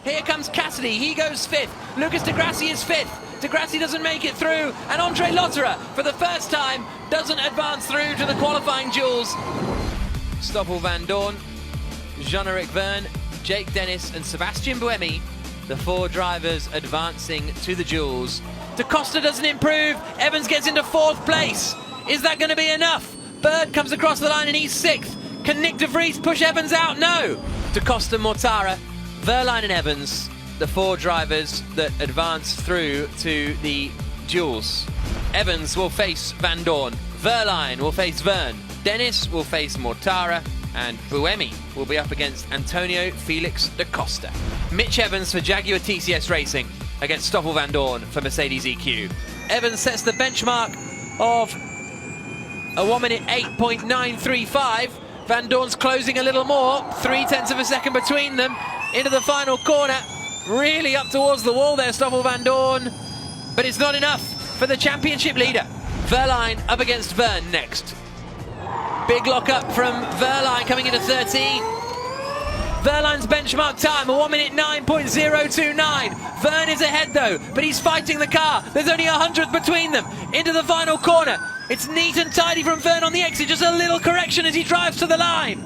Here comes Cassidy, he goes 5th. Lucas de Grassi is 5th. De Grassi doesn't make it through, and Andre Lotterer, for the first time, doesn't advance through to the qualifying duels. Stoffel van Dorn, Jean-Eric Verne, Jake Dennis and Sebastian Buemi, the 4 drivers advancing to the duels. Da Costa doesn't improve, Evans gets into 4th place. Is that going to be enough? Bird comes across the line and he's 6th. Can Nick de Vries push Evans out? No! Da Costa, Mortara, Verline and Evans, the 4 drivers that advance through to the duels. Evans will face Van Dorn, Verline will face Verne, Dennis will face Mortara, and Buemi will be up against Antonio Felix da Costa. Mitch Evans for Jaguar TCS Racing against Stoffel van Dorn for Mercedes EQ. Evans sets the benchmark of a 1 minute 8.935. Van Dorn's closing a little more, 0.3 of a second between them. Into the final corner, really up towards the wall there, Stoffel van Dorn, but it's not enough for the championship leader. Verline up against Verne next. Big lock up from Verline coming into 13. Verline's benchmark time, a 1 minute 9.029. Verne is ahead though, but he's fighting the car. There's only 100th between them. Into the final corner. It's neat and tidy from Verne on the exit, just a little correction as he drives to the line.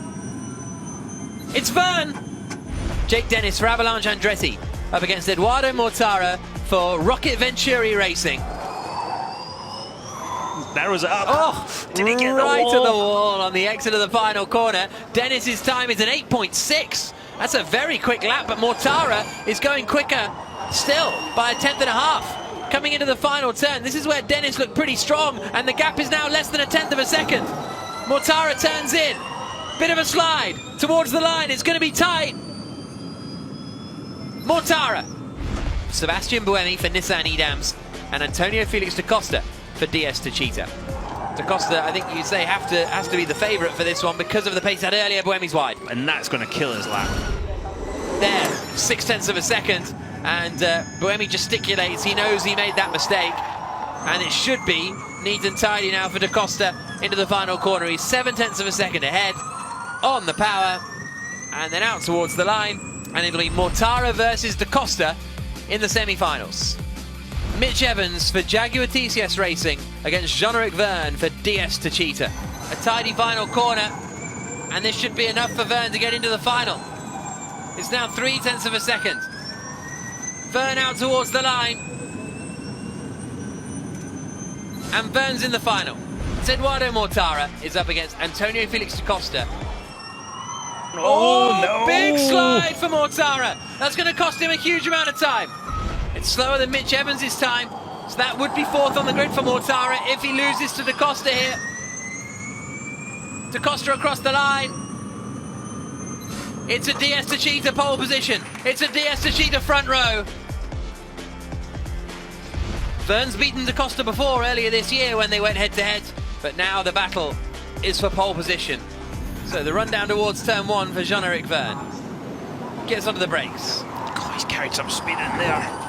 It's Verne. Jake Dennis for Avalanche Andretti up against Eduardo Mortara for Rocket Venturi Racing. Narrows it up. Oh, did he get right the to wall? the wall on the exit of the final corner. Dennis's time is an 8.6. That's a very quick lap, but Mortara is going quicker still by 1/10.5. Coming into the final turn, this is where Dennis looked pretty strong, and the gap is now less than 1/10 of a second. Mortara turns in, bit of a slide towards the line. It's going to be tight. Mortara, Sebastian Buemi for Nissan Edams, and Antonio Felix da Costa for DS Techeetah. Da Costa, I think you'd say, has to be the favourite for this one because of the pace he had earlier. Buemi's wide. And that's going to kill his lap. There, 0.6 of a second, and Buemi gesticulates. He knows he made that mistake, and it should be neat and tidy now for Da Costa into the final corner. He's 0.7 of a second ahead on the power, and then out towards the line, and it'll be Mortara versus Da Costa in the semi-finals. Mitch Evans for Jaguar TCS Racing against Jean-Eric Verne for DS Techeetah. A tidy final corner, and this should be enough for Verne to get into the final. It's now 0.3 of a second. Verne out towards the line, and Verne's in the final. Eduardo Mortara is up against Antonio Felix da Costa. Oh no! Big slide for Mortara. That's going to cost him a huge amount of time. It's slower than Mitch Evans' time, so that would be 4th on the grid for Mortara if he loses to Da Costa here. Da Costa across the line. It's a DS Techeetah pole position. It's a DS Techeetah front row. Verne's beaten Da Costa before earlier this year when they went head-to-head, but now the battle is for pole position. So the run down towards turn 1 for Jean-Eric Verne. Gets onto the brakes. God, he's carried some speed in there.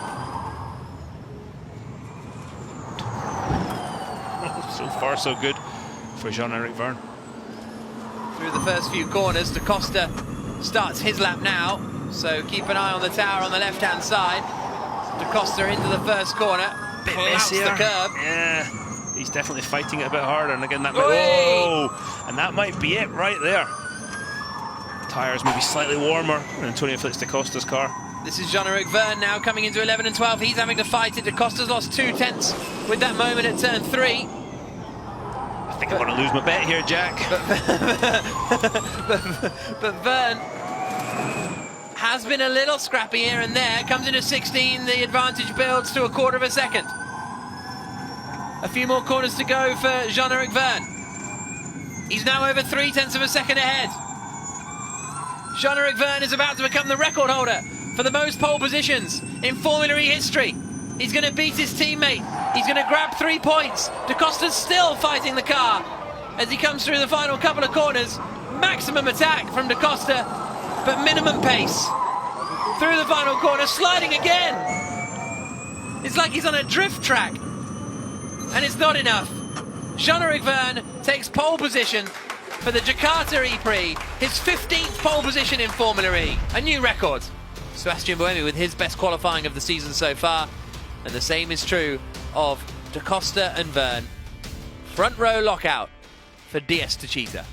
So far, so good for Jean-Eric Verne. Through the first few corners, Da Costa starts his lap now, so keep an eye on the tower on the left-hand side. Da Costa into the first corner, Bit clouts the messier. curb. Yeah, he's definitely fighting it a bit harder, and again that might, Oi! whoa, and that might be it right there. Tyres maybe slightly warmer than Antonio Felix da Costa's car. This is Jean-Eric Verne now coming into 11 and 12. He's having to fight it. Da Costa's lost 0.2 with that moment at turn 3. I think I'm going to lose my bet here, Jack. But Verne has been a little scrappy here and there. Comes into 16, the advantage builds to 1/4 of a second. A few more corners to go for Jean-Eric Verne. He's now over 0.3 of a second ahead. Jean-Eric Verne is about to become the record holder for the most pole positions in Formula E history. He's going to beat his teammate. He's going to grab 3 points. Da Costa's still fighting the car as he comes through the final couple of corners. Maximum attack from Da Costa, but minimum pace. Through the final corner, sliding again. It's like he's on a drift track, and it's not enough. Jean-Eric Verne takes pole position for the Jakarta E-Prix, his 15th pole position in Formula E, a new record. Sebastian Buemi with his best qualifying of the season so far, and the same is true of Da Costa and Verne. Front row lockout for DS Techeetah.